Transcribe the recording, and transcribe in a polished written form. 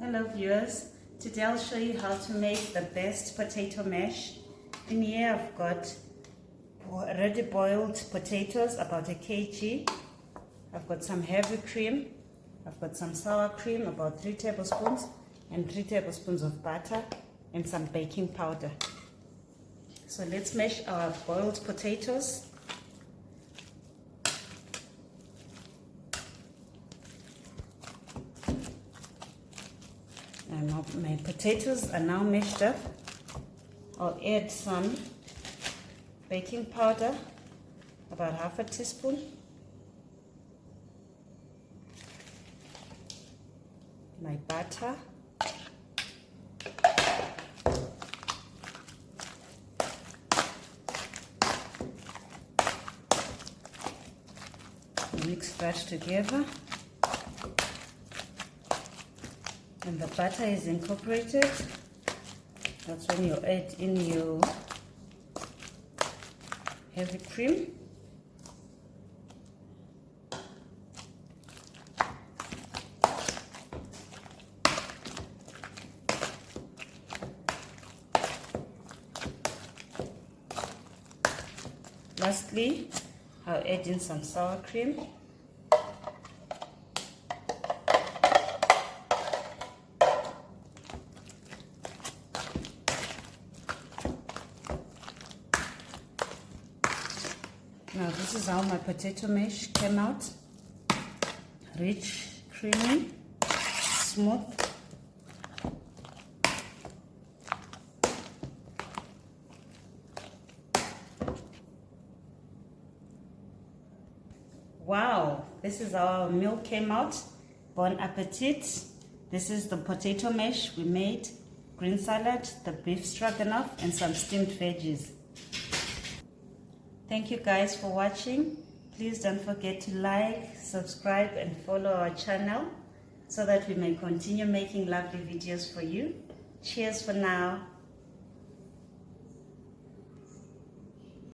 Hello viewers, today I'll show you how to make the best potato mash. In here I've got already boiled potatoes, about 1 kg. I've got some heavy cream, I've got some sour cream, about 3 tablespoons, and 3 tablespoons of butter, and some baking powder. So let's mash our boiled potatoes. And my potatoes are now mashed up. I'll add some baking powder, about 1/2 teaspoon. My butter. Mix that together. And the butter is incorporated. That's when you add in your heavy cream. Lastly, I'll add in some sour cream. Now this is how my potato mash came out. Rich, creamy, smooth. Wow, this is how our meal came out. Bon appetit. This is the potato mash we made, green salad, the beef stroganoff, and some steamed veggies. Thank you guys for watching. Please don't forget to like, subscribe, and follow our channel so that we may continue making lovely videos for you. Cheers for now.